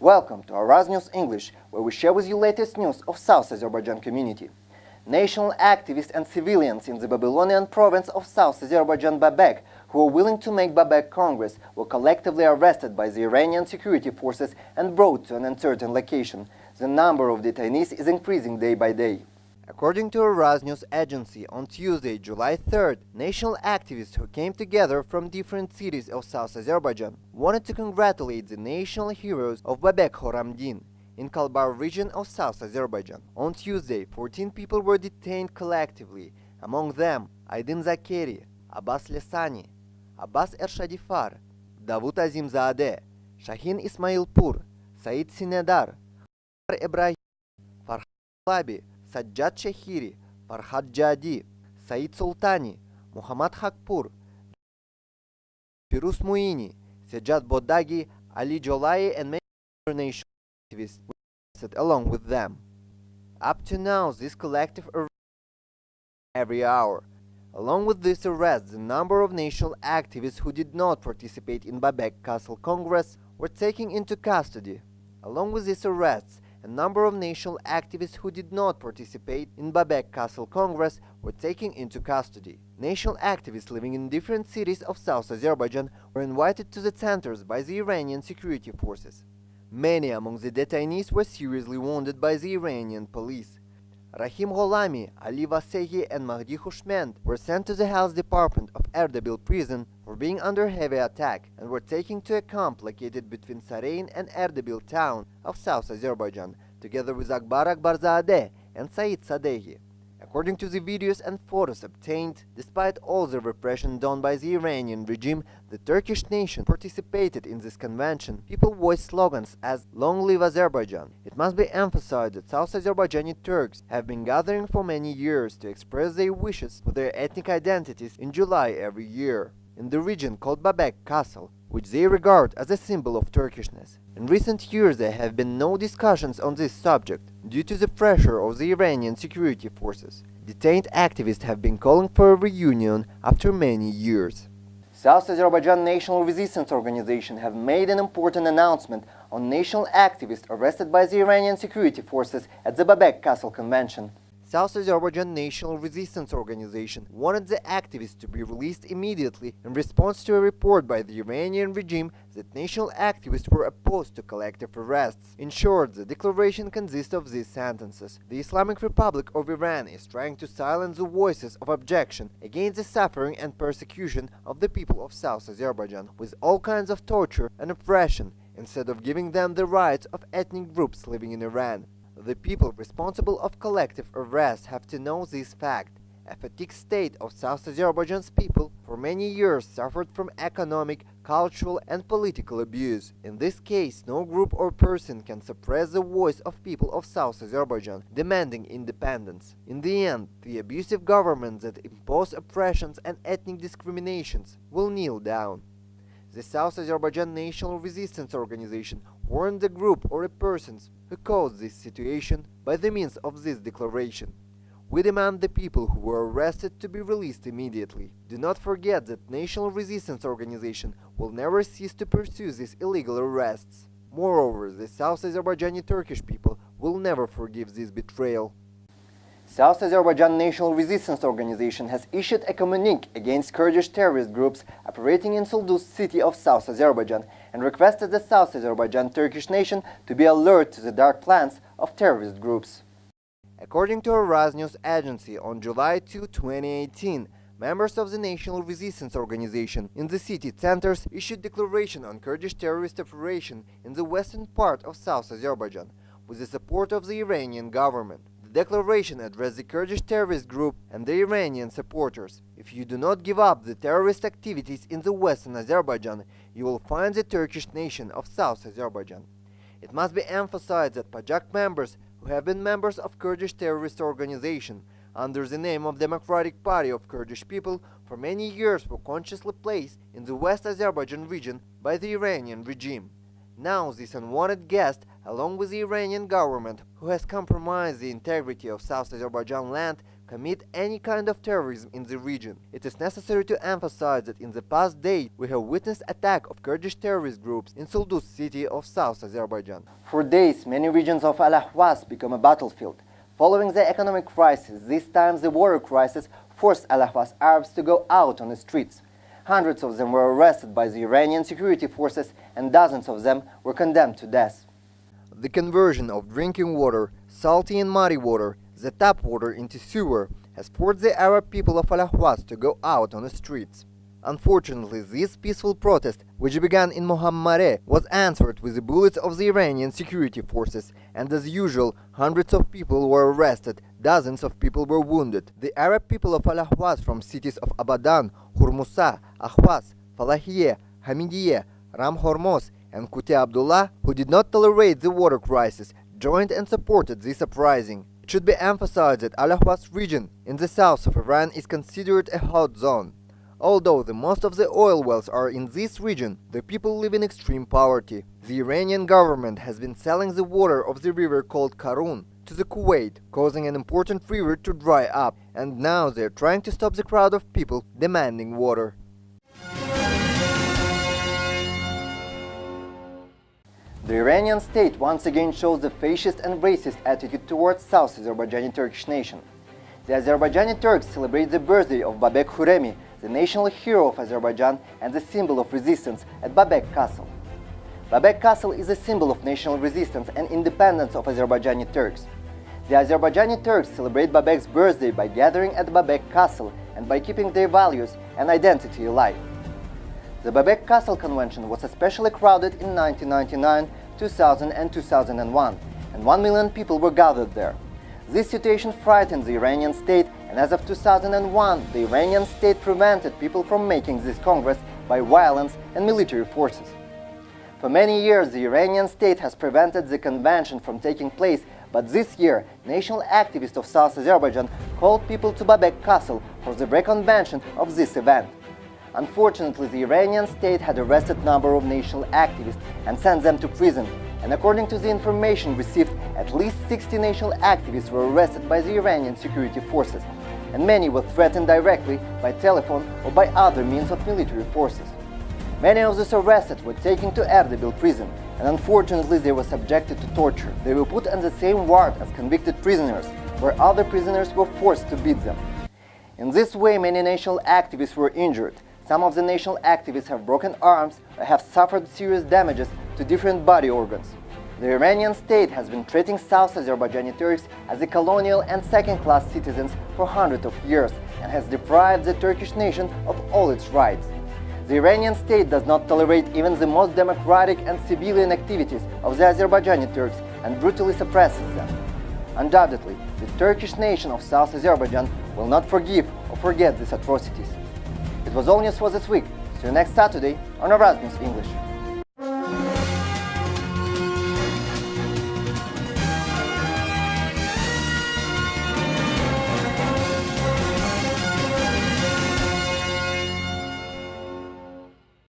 Welcome to Araz News English, where we share with you latest news of South Azerbaijan community. National activists and civilians in the Babylonian province of South Azerbaijan Babek, who were willing to make Babek Congress, were collectively arrested by the Iranian security forces and brought to an uncertain location. The number of detainees is increasing day by day. According to Araz News Agency, on Tuesday, July 3rd, national activists who came together from different cities of South Azerbaijan wanted to congratulate the national heroes of Babek Horamdin in Kalbar region of South Azerbaijan. On Tuesday, 14 people were detained collectively, among them Aydin Zakeri, Abbas Lesani, Abbas Ershadifar, Davut Azimzadeh, Shahin Ismailpur, Said Sinedar, Ibrahim, Farhad Labi, Sajjad Shahiri, Farhad Jadi, Said Sultani, Muhammad Hakpur, Firuz Muini, Sejad Bodagi, Ali Jolai, and many other national activists were arrested along with them. Up to now, this collective arrest every hour. Along with this arrest, the number of national activists who did not participate in Babek Castle Congress were taken into custody. Along with these arrests, a number of national activists who did not participate in Babek Castle Congress were taken into custody. National activists living in different cities of South Azerbaijan were invited to the centers by the Iranian security forces. Many among the detainees were seriously wounded by the Iranian police. Rahim Gholami, Ali Vasehi, and Mahdi Khushmand were sent to the health department of Erdebil prison for being under heavy attack and were taken to a camp located between Sarayn and Erdebil town of South Azerbaijan, together with Akbar Akbarzadeh and Said Sadehi. According to the videos and photos obtained, despite all the repression done by the Iranian regime, the Turkish nation participated in this convention. People voiced slogans as "Long live Azerbaijan." It must be emphasized that South Azerbaijani Turks have been gathering for many years to express their wishes for their ethnic identities in July every year, in the region called Babek Castle, which they regard as a symbol of Turkishness. In recent years, there have been no discussions on this subject due to the pressure of the Iranian security forces. Detained activists have been calling for a reunion after many years. South Azerbaijan National Resistance Organization have made an important announcement on national activists arrested by the Iranian security forces at the Babek Castle Convention. South Azerbaijan National Resistance Organization wanted the activists to be released immediately in response to a report by the Iranian regime that national activists were opposed to collective arrests. In short, the declaration consists of these sentences. The Islamic Republic of Iran is trying to silence the voices of objection against the suffering and persecution of the people of South Azerbaijan with all kinds of torture and oppression, instead of giving them the rights of ethnic groups living in Iran. The people responsible of collective arrest have to know this fact. A fatigued state of South Azerbaijan's people for many years suffered from economic, cultural and political abuse. In this case, no group or person can suppress the voice of people of South Azerbaijan demanding independence. In the end, the abusive governments that impose oppressions and ethnic discriminations will kneel down. The South Azerbaijan National Resistance Organization warned the group or the persons who caused this situation by the means of this declaration. We demand the people who were arrested to be released immediately. Do not forget that National Resistance Organization will never cease to pursue these illegal arrests. Moreover, the South Azerbaijani Turkish people will never forgive this betrayal. South Azerbaijan National Resistance Organization has issued a communique against Kurdish terrorist groups operating in Suldus city of South Azerbaijan and requested the South Azerbaijan Turkish nation to be alert to the dark plans of terrorist groups. According to Araz News Agency, on July 2, 2018, members of the National Resistance Organization in the city centers issued declaration on Kurdish terrorist operation in the western part of South Azerbaijan with the support of the Iranian government. The declaration addressed the Kurdish terrorist group and the Iranian supporters. If you do not give up the terrorist activities in the western Azerbaijan, you will find the Turkish nation of South Azerbaijan. It must be emphasized that Pajak members who have been members of Kurdish terrorist organization under the name of Democratic Party of Kurdish People for many years were consciously placed in the West Azerbaijan region by the Iranian regime. Now this unwanted guest, along with the Iranian government, who has compromised the integrity of South Azerbaijan land, commit any kind of terrorism in the region. It is necessary to emphasize that in the past days we have witnessed attack of Kurdish terrorist groups in Suldus city of South Azerbaijan. For days, many regions of Al-Ahwas become a battlefield. Following the economic crisis, this time the water crisis forced Al-Ahwas Arabs to go out on the streets. Hundreds of them were arrested by the Iranian security forces and dozens of them were condemned to death. The conversion of drinking water, salty and muddy water, the tap water into sewer, has forced the Arab people of Al-Ahwas to go out on the streets. Unfortunately, this peaceful protest, which began in Mohammare, was answered with the bullets of the Iranian security forces, and as usual, hundreds of people were arrested, dozens of people were wounded. The Arab people of Al-Ahwas from cities of Abadan, Hurmusa, Ahwas, Falahiye, Hamidiye, Ram Hormuz, and Kuti Abdullah, who did not tolerate the water crisis, joined and supported this uprising. It should be emphasized that Al-Ahwas region in the south of Iran is considered a hot zone. Although the most of the oil wells are in this region, the people live in extreme poverty. The Iranian government has been selling the water of the river called Karun to the Kuwait, causing an important river to dry up, and now they are trying to stop the crowd of people demanding water. The Iranian state once again shows the fascist and racist attitude towards South Azerbaijani Turkish nation. The Azerbaijani Turks celebrate the birthday of Babek Huremi, the national hero of Azerbaijan and the symbol of resistance, at Babek Castle. Babek Castle is a symbol of national resistance and independence of Azerbaijani Turks. The Azerbaijani Turks celebrate Babek's birthday by gathering at Babek Castle and by keeping their values and identity alive. The Babek Castle Convention was especially crowded in 1999, 2000 and 2001, and 1 million people were gathered there. This situation frightened the Iranian state, and as of 2001, the Iranian state prevented people from making this congress by violence and military forces. For many years, the Iranian state has prevented the convention from taking place, but this year, national activists of South Azerbaijan called people to Babek Castle for the reconvention of this event. Unfortunately, the Iranian state had arrested a number of national activists and sent them to prison, and according to the information received, at least 60 national activists were arrested by the Iranian security forces, and many were threatened directly by telephone or by other means of military forces. Many of those arrested were taken to Erdebil prison, and unfortunately they were subjected to torture. They were put on the same ward as convicted prisoners, where other prisoners were forced to beat them. In this way, many national activists were injured. Some of the national activists have broken arms or have suffered serious damages to different body organs. The Iranian state has been treating South Azerbaijani Turks as a colonial and second-class citizens for hundreds of years and has deprived the Turkish nation of all its rights. The Iranian state does not tolerate even the most democratic and civilian activities of the Azerbaijani Turks and brutally suppresses them. Undoubtedly, the Turkish nation of South Azerbaijan will not forgive or forget these atrocities. It was all news for this week. See you next Saturday on Araz News English.